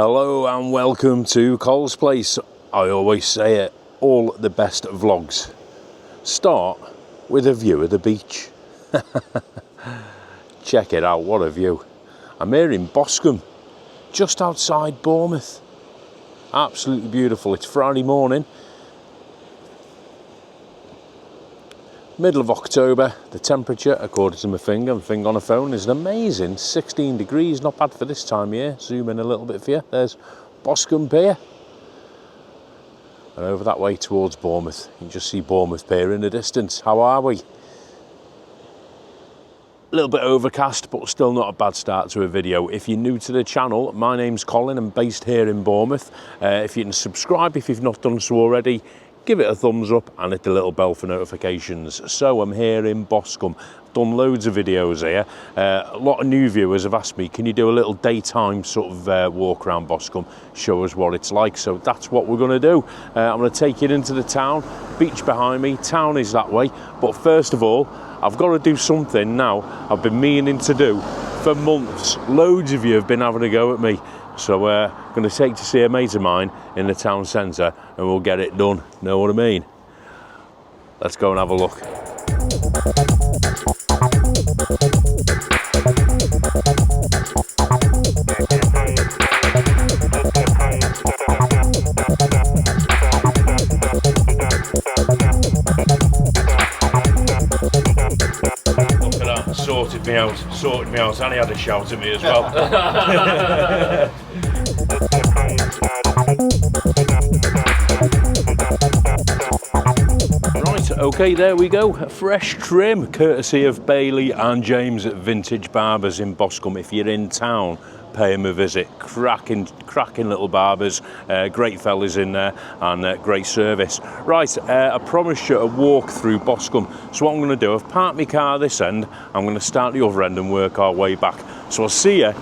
Hello and welcome to Cole's Place. I always say it, all the best vlogs start with a view of the beach. Check it out, what a view. I'm here in Boscombe, just outside Bournemouth. Absolutely beautiful. It's Friday morning, middle of October. The temperature, according to my finger on a phone, is an amazing 16 degrees. Not bad for this time of year. Zoom in a little bit for you. There's Boscombe Pier. And over that way towards Bournemouth. You can just see Bournemouth Pier in the distance. How are we? A little bit overcast, but still not a bad start to a video. If you're new to the channel, my name's Colin. I'm based here in Bournemouth. If you can subscribe if you've not done so already, give it a thumbs up and hit the little bell for notifications. So I'm here in Boscombe. I've done loads of videos here. A lot of new viewers have asked me, can you do a little daytime sort of walk around Boscombe, show us what it's like? So that's what we're going to do. I'm going to take you into the town. Beach behind me, town is that way. But first of all, I've got to do something now I've been meaning to do for months. Loads of you have been having a go at me. So I'm going to take to see a mate of mine in the town centre and we'll get it done. Know what I mean? Let's go and have a look. Look at that, sorted me out, and he had a shout at me as well. Right, okay, there we go. A fresh trim, courtesy of Bailey and James at Vintage Barbers in Boscombe. If you're in town, pay them a visit. Cracking little barbers, great fellas in there, and great service. Right, I promised you a walk through Boscombe. So what I'm going to do, I've parked my car this end, I'm going to start the other end and work our way back. So I'll see you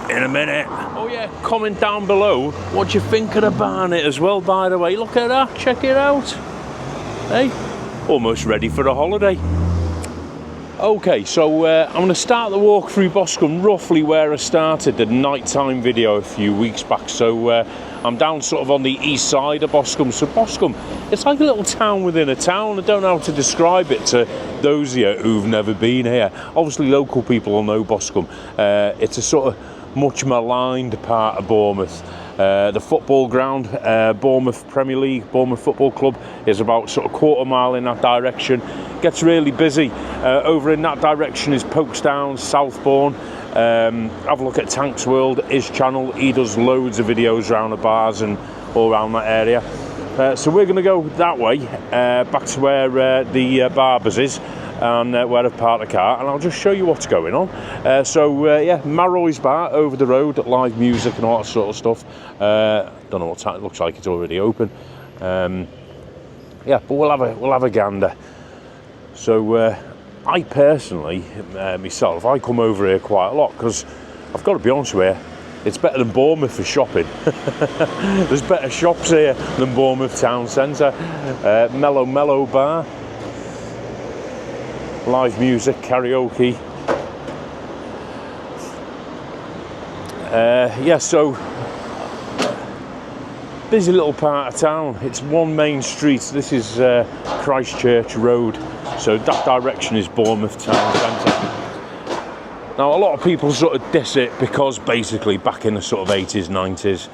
in a minute. Oh yeah, comment down below what you think of the Barnet as well, by the way. Look at that, check it out. Hey, almost ready for a holiday. Okay, so I'm going to start the walk through Boscombe roughly where I started the nighttime video a few weeks back. So I'm down sort of on the east side of Boscombe. So Boscombe, it's like a little town within a town. I don't know how to describe it to those of you who've never been here. Obviously local people will know Boscombe. It's a sort of much maligned part of Bournemouth. The football ground, Bournemouth Premier League, Bournemouth Football Club, is about sort of quarter mile in that direction. Gets really busy. Over in that direction is Folkestone, Southbourne. Have a look at Tank's World, his channel. He does loads of videos around the bars and all around that area. So we're going to go that way, back to where the Barbers is, and where I've parked the car, and I'll just show you what's going on. Yeah, Marroy's Bar over the road, live music and all that sort of stuff. Don't know what time it looks like, it's already open. Yeah, but we'll have a gander. So I personally, myself, I come over here quite a lot because I've got to be honest with you, it's better than Bournemouth for shopping. There's better shops here than Bournemouth Town Centre. Mellow Bar. Live music, karaoke. Yeah, so busy little part of town. It's one main street. This is Christchurch Road. So that direction is Bournemouth Town Centre. Now a lot of people sort of diss it because basically back in the sort of 80s, 90s,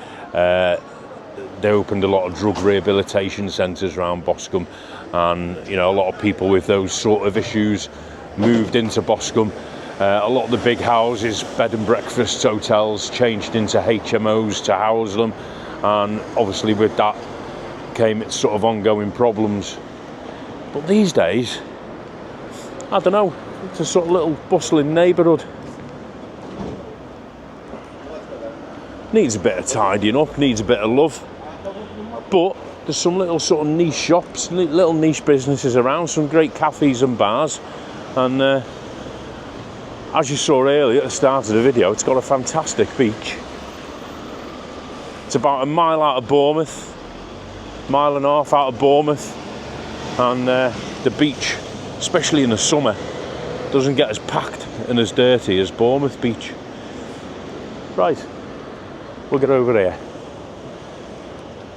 they opened a lot of drug rehabilitation centres around Boscombe, and you know, a lot of people with those sort of issues moved into Boscombe. A lot of the big houses, bed and breakfast hotels, changed into HMOs to house them, and obviously with that came its sort of ongoing problems. But these days, I don't know, it's a sort of little bustling neighbourhood. Needs a bit of tidying up, needs a bit of love. But there's some little sort of niche shops, little niche businesses around, some great cafes and bars. And as you saw earlier at the start of the video, it's got a fantastic beach. It's about a mile out of Bournemouth, mile and a half out of Bournemouth. And the beach, especially in the summer, doesn't get as packed and as dirty as Bournemouth Beach. Right, We'll get over here.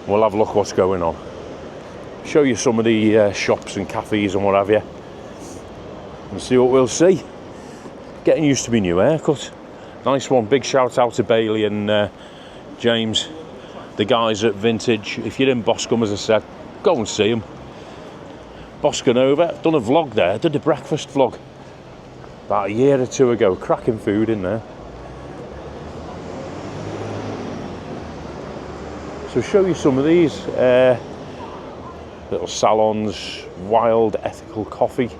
We'll have a look what's going on. Show you some of the shops and cafes and what have you. And see what we'll see. Getting used to my new haircut. Nice one. Big shout out to Bailey and James, the guys at Vintage. If you're in Boscombe, as I said, go and see them. Boscombe, I've done a vlog there. I did a breakfast vlog about a year or two ago. Cracking food in there. So show you some of these little salons. Wild ethical coffee.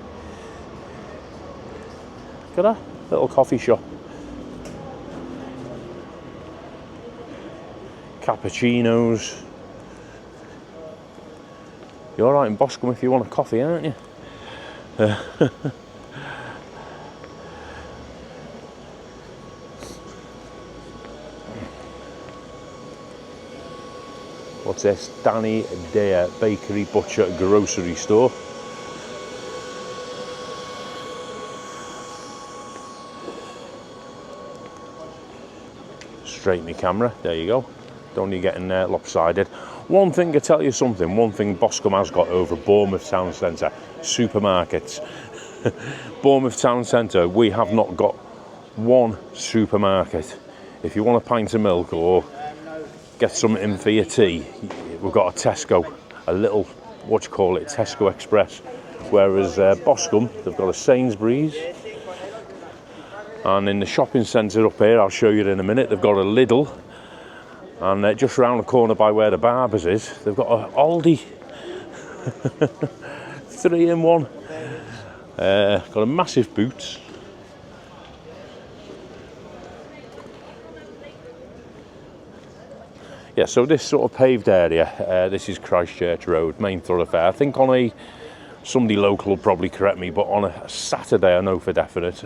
Look at that little coffee shop. Cappuccinos. You're all right in Boscombe if you want a coffee, aren't you? What's this? Danny Dare Bakery, Butcher, Grocery Store. Straighten the camera. There you go. Don't you getting lopsided. One thing, I tell you something, one thing Boscombe has got over Bournemouth Town Centre, supermarkets. Bournemouth Town Centre, we have not got one supermarket. If you want a pint of milk or get something in for your tea, we've got a Tesco, a little, what do you call it, Tesco Express. Whereas Boscombe, they've got a Sainsbury's. And in the shopping centre up here, I'll show you in a minute, they've got a Lidl. And just round the corner by where the Barbers is, they've got an Aldi. 3 in 1. Got a massive Boots. Yeah, so this sort of paved area, this is Christchurch Road, main thoroughfare. I think somebody local will probably correct me, but on a Saturday I know for definite.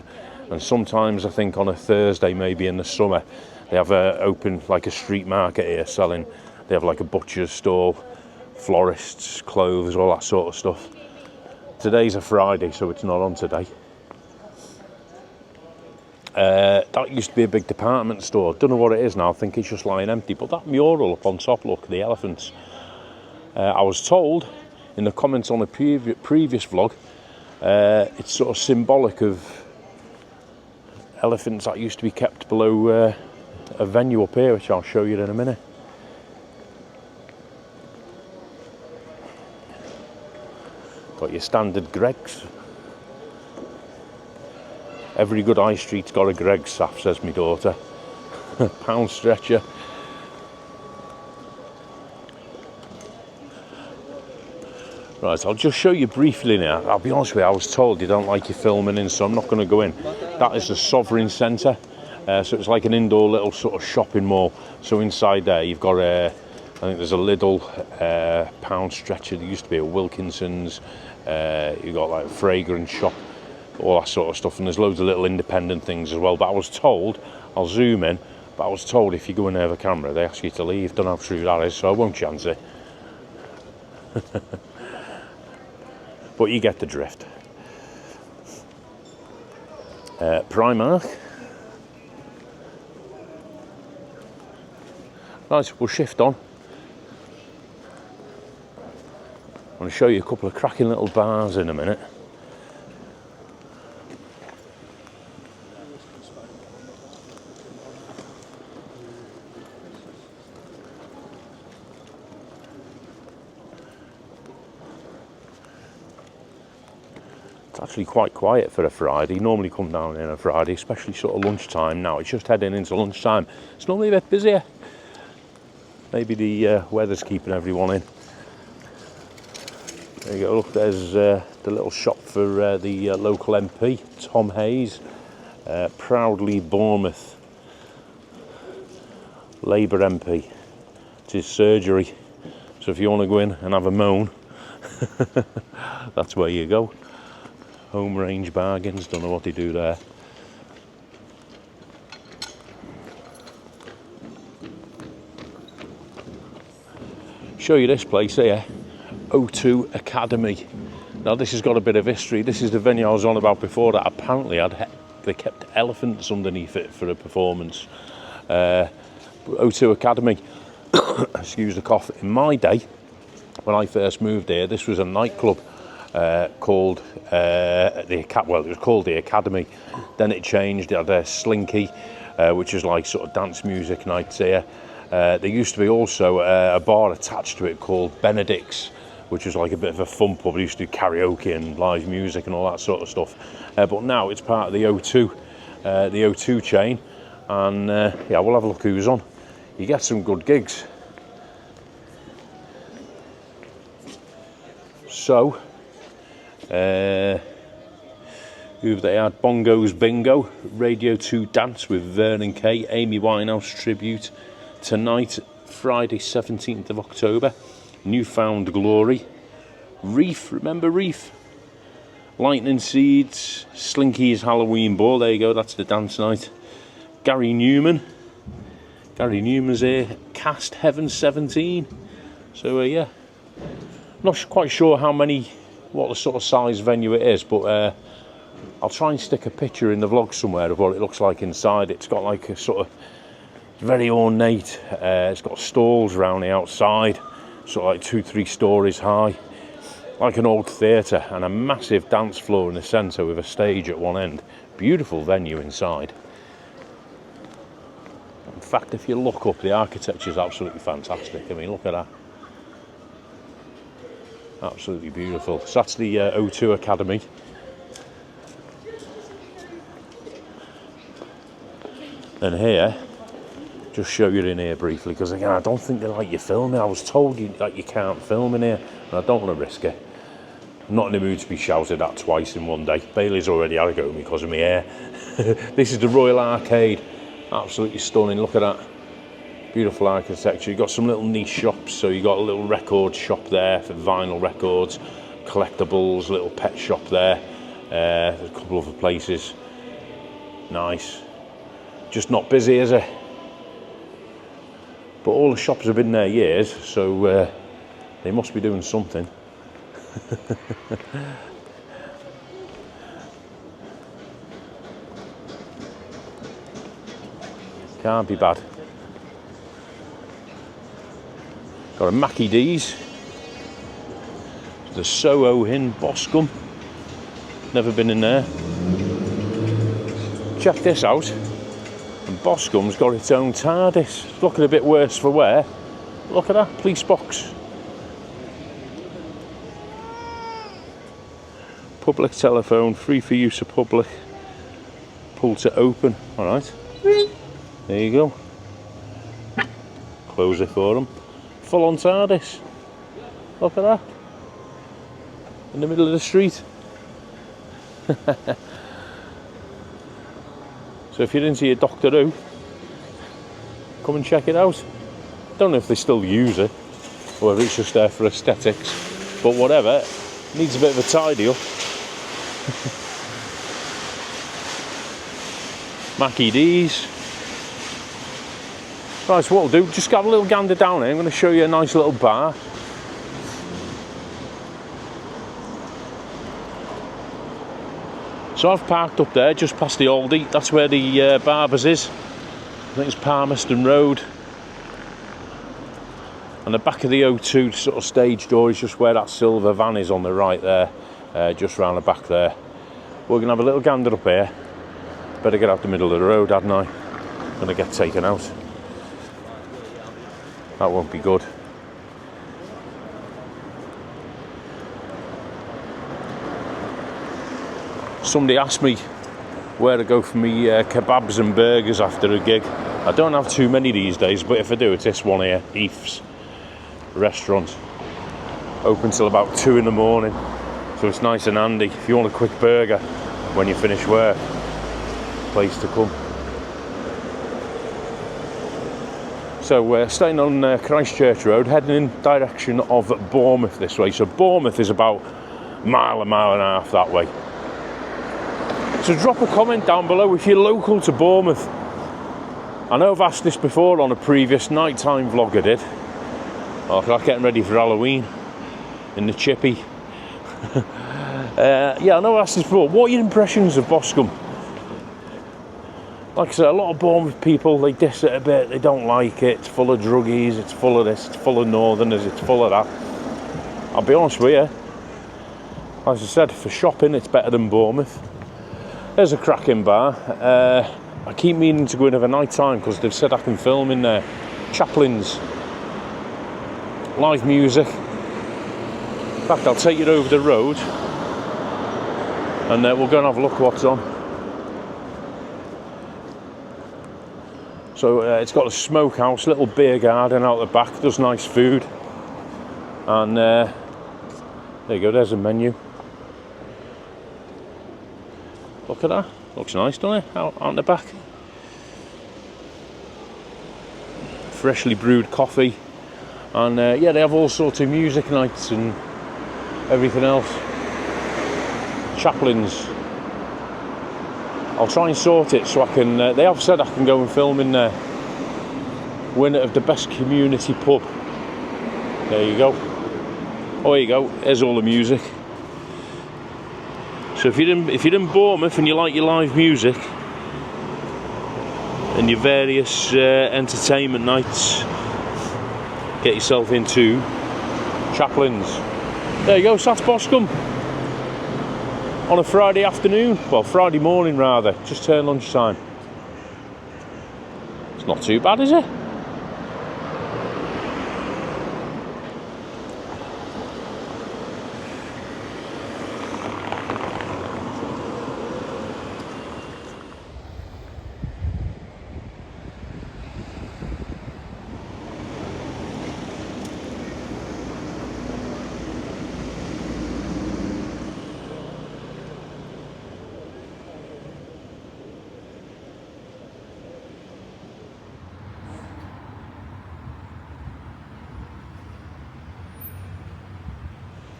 And sometimes I think on a Thursday, maybe in the summer, they have open like a street market here selling. They have like a butcher's stall, florists, clothes, all that sort of stuff. Today's a Friday, so it's not on today. That used to be a big department store. Don't know what it is now. I think it's just lying empty. But that mural up on top, look, the elephants. I was told in the comments on a previous vlog, it's sort of symbolic of elephants that used to be kept below a venue up here, which I'll show you in a minute. Got your standard Greggs. Every good high street's got a Greggs, Saf, says my daughter. Pound stretcher. Right, I'll just show you briefly now. I'll be honest with you, I was told you don't like your filming in, so I'm not going to go in. That is the Sovereign Centre. So it's like an indoor little sort of shopping mall. So inside there you've got I think there's a Lidl, Pound Stretcher, there used to be a Wilkinson's, you've got like a fragrance shop, all that sort of stuff, and there's loads of little independent things as well. But I was told, I'll zoom in, but I was told if you go in there with a camera they ask you to leave. Don't know how true that is, so I won't chance it. But you get the drift. Primark. Right, we'll shift on. I'm going to show you a couple of cracking little bars in a minute. It's actually quite quiet for a Friday. Normally come down in a Friday, especially sort of lunchtime. Now it's just heading into lunchtime. It's normally a bit busier. Maybe the weather's keeping everyone in. There you go, look, there's the little shop for the local MP, Tom Hayes. Proudly Bournemouth. Labour MP. It's his surgery. So if you want to go in and have a moan, that's where you go. Home range bargains, don't know what they do there. Show you this place here, O2 Academy. Now this has got a bit of history. This is the venue I was on about before that apparently they kept elephants underneath it for a performance. O2 Academy. Excuse the cough. In my day, when I first moved here, this was a nightclub called it was called the Academy. Then it changed. It had a Slinky, which is like sort of dance music nights here. There used to be also a bar attached to it called Benedict's, which was like a bit of a fun pub. They used to do karaoke and live music and all that sort of stuff. But now it's part of the O2 chain. And yeah, we'll have a look who's on. You get some good gigs. So, who've they had? Bongos Bingo, Radio 2 Dance with Vernon Kay, Amy Winehouse tribute tonight, Friday 17th of October. Newfound Glory, Reef, remember Reef? Lightning Seeds, Slinky's Halloween Ball, there you go, that's the dance night. Gary Newman's here, Cast Heaven 17. So yeah, not quite sure what the sort of size venue it is, but I'll try and stick a picture in the vlog somewhere of what it looks like inside. It's got like a sort of very ornate, it's got stalls around the outside, sort of like 2-3 stories high, like an old theatre, and a massive dance floor in the centre with a stage at one end. Beautiful venue inside. In fact, if you look up, the architecture is absolutely fantastic. I mean, look at that. Absolutely beautiful. So that's the O2 Academy. And here, just show you in here briefly, because again, I don't think they like you filming. I was told that you can't film in here, and I don't want to risk it. I'm not in the mood to be shouted at twice in one day. Bailey's already had a go at me because of my hair. This is the Royal Arcade. Absolutely stunning, look at that. Beautiful architecture. You've got some little niche shops, so you've got a little record shop there for vinyl records, collectibles, little pet shop there. There's a couple other places. Nice. Just not busy, is it? But all the shops have been there years, so they must be doing something. Can't be bad. Got a Mackie D's. The Soho in Boscombe. Never been in there. Check this out. And Boscombe's got its own TARDIS. It's looking a bit worse for wear. Look at that, police box. Public telephone, free for use of public. Pull to open. Alright. There you go. Close it for them. Full on TARDIS. Look at that. In the middle of the street. So if you're into your Doctor Who, come and check it out. Don't know if they still use it, or whether it's just there for aesthetics. But whatever, needs a bit of a tidy up. Mackie D's. Right, so what we'll do, just have a little gander down here. I'm going to show you a nice little bar. So I've parked up there, just past the Aldi. That's where the Barbers is. I think it's Palmerston Road. And the back of the O2 sort of stage door is just where that silver van is on the right there. Just round the back there. We're going to have a little gander up here. Better get out the middle of the road, hadn't I? I'm going to get taken out. That won't be good. Somebody asked me where to go for me kebabs and burgers after a gig. I don't have too many these days, but if I do, it's this one here, Eef's restaurant. Open till about 2 in the morning, so it's nice and handy. If you want a quick burger when you finish work, place to come. So staying on Christchurch Road, heading in direction of Bournemouth this way. So Bournemouth is about a mile and a half that way. So drop a comment down below if you're local to Bournemouth. I know I've asked this before on a previous nighttime vlog I did. Like getting ready for Halloween in the chippy. Yeah, I know I've asked this before. What are your impressions of Boscombe? Like I said, a lot of Bournemouth people, they diss it a bit, they don't like it. It's full of druggies, it's full of this, it's full of northerners, it's full of that. I'll be honest with you, as I said, for shopping it's better than Bournemouth. There's a cracking bar. I keep meaning to go in over night time because they've said I can film in there. Chaplin's. Live music. In fact, I'll take you over the road and we'll go and have a look what's on. So it's got a smokehouse, little beer garden out the back, does nice food. And there you go, there's a menu. Look at that, looks nice, doesn't it, out the back. Freshly brewed coffee. And yeah, they have all sorts of music nights and everything else. Chaplin's. I'll try and sort it so I can, they have said I can go and film in there. Winner of the best community pub. There you go. Oh, there you go, there's all the music. So if you're in Bournemouth and you like your live music and your various entertainment nights, get yourself into Chaplin's. There you go, so that's Boscombe. On a Friday afternoon, well, Friday morning rather, just turned lunchtime. It's not too bad, is it?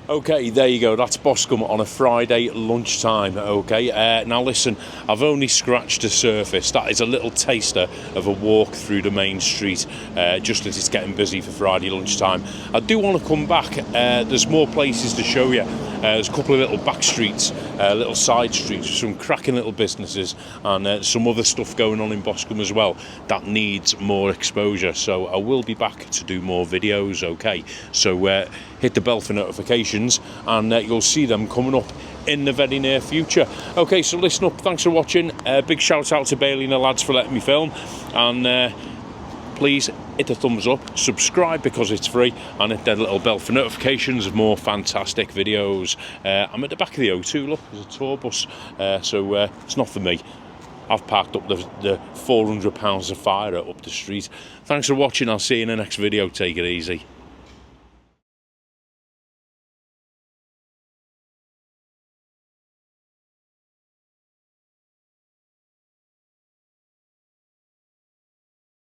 Okay, there you go, that's Boscombe on a Friday lunchtime, okay? Now listen, I've only scratched the surface. That is a little taster of a walk through the main street, just as it's getting busy for Friday lunchtime. I do want to come back, there's more places to show you. There's a couple of little back streets, little side streets, some cracking little businesses, and some other stuff going on in Boscombe as well that needs more exposure. So I will be back to do more videos, okay? So hit the bell for notifications and you'll see them coming up in the very near future. Okay, so listen up, thanks for watching. Big shout out to Bailey and the lads for letting me film, and please hit the thumbs up, subscribe because it's free, and hit that little bell for notifications of more fantastic videos. I'm at the back of the O2, look, there's a tour bus, so it's not for me. I've parked up the £400 of fire up the street. Thanks for watching, I'll see you in the next video, take it easy.